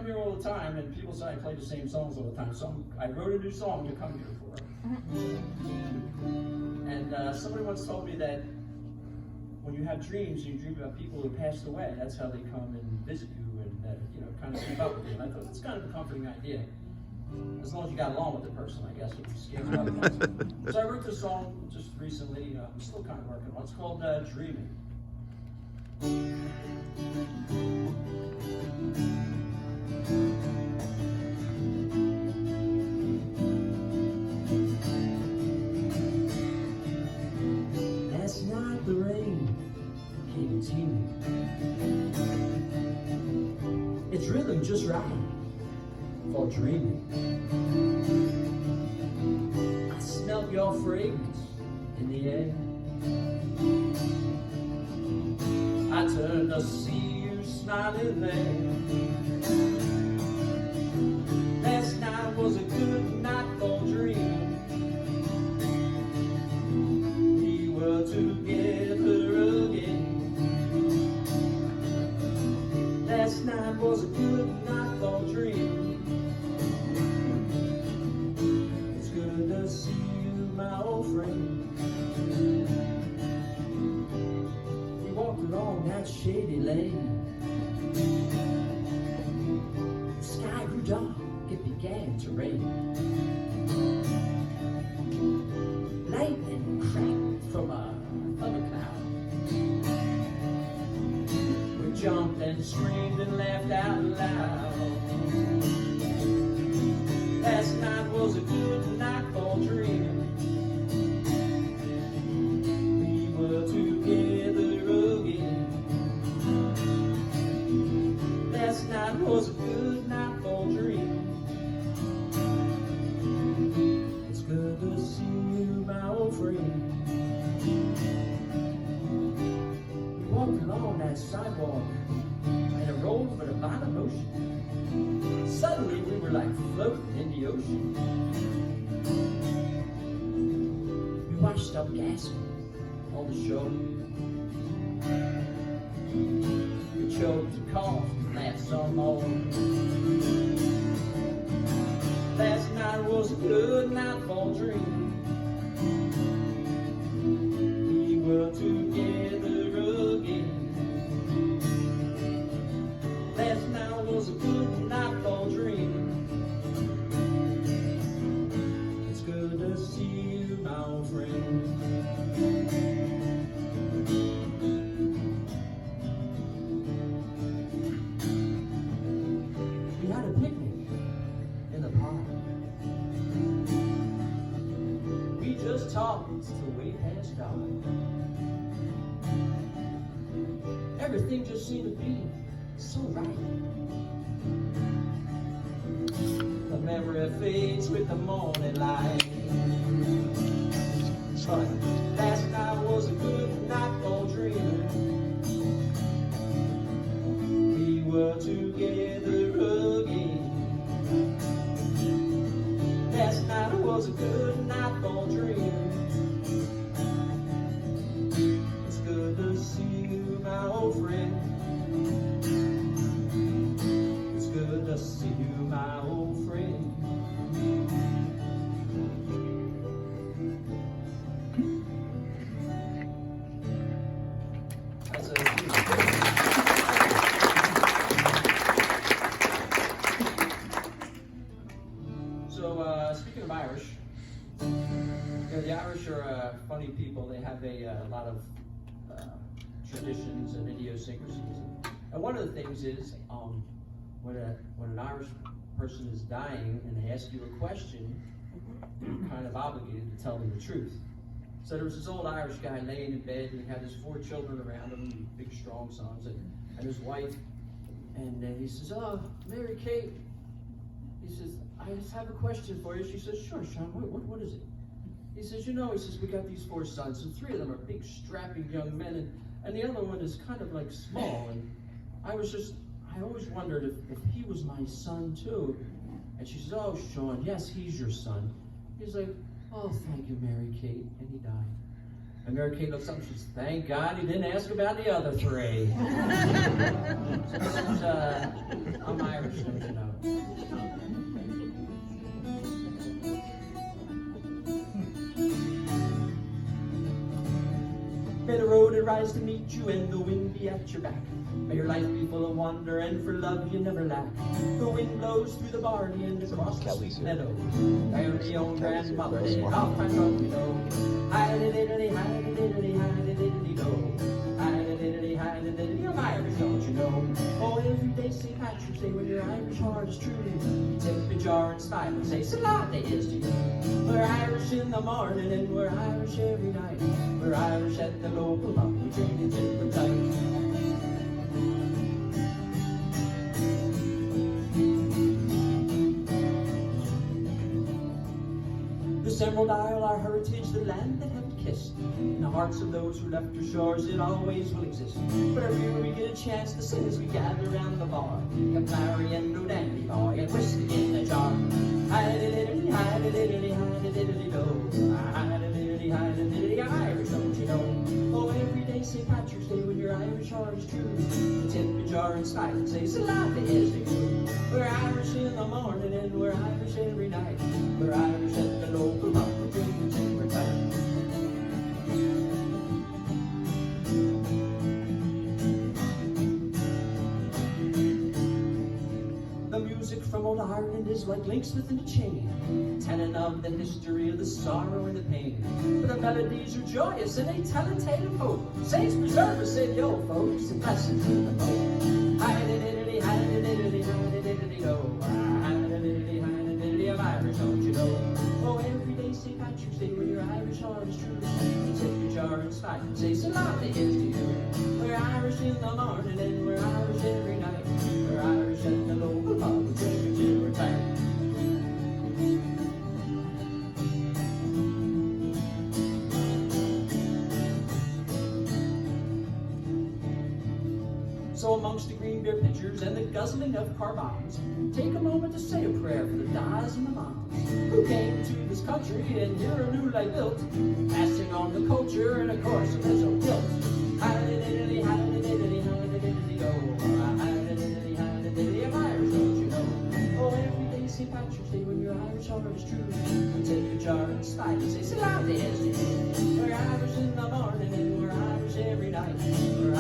here all the time, and people say I play the same songs all the time, so I wrote a new song to come here for. And somebody once told me that when you have dreams, you dream about people who passed away. That's how they come and visit you and kind of keep up with you. And I thought that's kind of a comforting idea. As long as you got along with the person, I guess, if you scared them. So I wrote this song just recently. I'm still kind of working on it. It's called Dreaming. Last night the rain came teeming. Its rhythm just right for dreaming. I smelled your fragrance in the air. I turned to see you smiling there. Last night was a good night for dreaming. We were together again. Last night was a good night for dreaming. It's good to see you, my old friend. Along that shady lane, the sky grew dark, it began to rain. Lightning cracked from a thundercloud. We jumped and screamed and laughed out loud. Last night was a good night for dreaming. We were together. Last night was a good night for dreaming. It's good to see you, my old friend. We walked along that sidewalk and it rolled with a violent motion. Suddenly we were like floating in the ocean. We watched up gasping on the show. We choked to cough and laughed some more. Last night was a good night for dreaming. We were together again. Last night was a good night for dreaming. It's good to see you, my old friend. We had a picnic in the park. We just talked till way past dark. Everything just seemed to be so right. The memory fades with the morning light. But last night was a good night for dreaming. We were together again. Last night was a good night for dreaming. It's good to see you, my old friend. It's good to see you, my old friend. That's a speaking of Irish, the Irish are funny people. They have a lot of traditions and idiosyncrasies. And one of the things is when an Irish person is dying and they ask you a question, you're kind of obligated to tell them the truth. So there was this old Irish guy laying in bed, and he had his 4 children around him, big strong sons, and his wife. And he says, "Oh, Mary Kate," he says, "I just have a question for you." She says, "Sure, Sean, what is it?" He says, he says, "We got these 4 sons, and 3 of them are big, strapping young men, and the other one is kind of like small, and I always wondered if he was my son too." And she says, "Oh, Sean, yes, he's your son." He's like, "Oh, thank you, Mary Kate," and he died. And Mary Kay looks up and she says, thank God he didn't ask about the other three. So this is, I'm Irish, don't you know. May the road arise to meet you and the wind be at your back. May your life be full of wonder and for love you never lack. The wind blows through the barley and across the sweet meadow. Down the old grandmother did off my truck, you know. Hi-di-diddly, hi-di-diddly, hi-di-diddly, do. Hi-di-diddly, hi-di-diddly, I'm Irish, don't you know? Oh, every day St. Patrick's Day when your Irish heart is true. You tip a jar and smile and say, Salad is to you. We're Irish in the morning and we're Irish every night. We're Irish at the local pub, we drink it till we're tight. This Emerald Isle, our heritage, the land that heaven kissed. In the hearts of those who left her shores, it always will exist. But every year we get a chance to sing as we gather round the bar. Capilary and O'Dandy boy and whiskey in a jar. Hi-di-diddly, hi-di-diddly, hi-di-diddly, do. Hi-di-diddly, hi-di-diddly, I'm Irish, don't you know? Oh, every day St. Patrick's Day when your Irish heart is true. You tip a jar and smile and say, Salad is to you. We're Irish in the morning and we're Irish every night. We're Irish at the local pub, we drink until we're tired. The music from old Ireland is like links within a chain, telling of the history of the sorrow and the pain. But the melodies are joyous and they tell a tale of hope. Saints preserve us, say the old folks, and blessings to the Pope. Hi-di-diddly, hi-di-diddly, hi-di-diddly, do. Hi-di-diddly, hi-di-diddly, I'm Irish, don't you know? Oh, every day St. Patrick's Day when your Irish heart is true. You tip your jar and smile and say, Salad is to you. We're Irish in the morning and we're Irish every night. We're Irish at the local pub, we drink until we're tired. So amongst the green beer pitchers and the guzzling of carbons, take a moment to say a prayer for the dads and the moms who came to this country and here a new life built, passing on the culture and of course there's no guilt. Hi-di-diddly, hi-di-diddly, hi-di-diddly, go. Hi-di-diddly, hi-di-diddly, I'm Irish, don't you know? Oh, every day St. Patrick's Day when your Irish heart is true. You take a jar and smile and say, Salad is to you. We're Irish in the morning and we're Irish every night. We're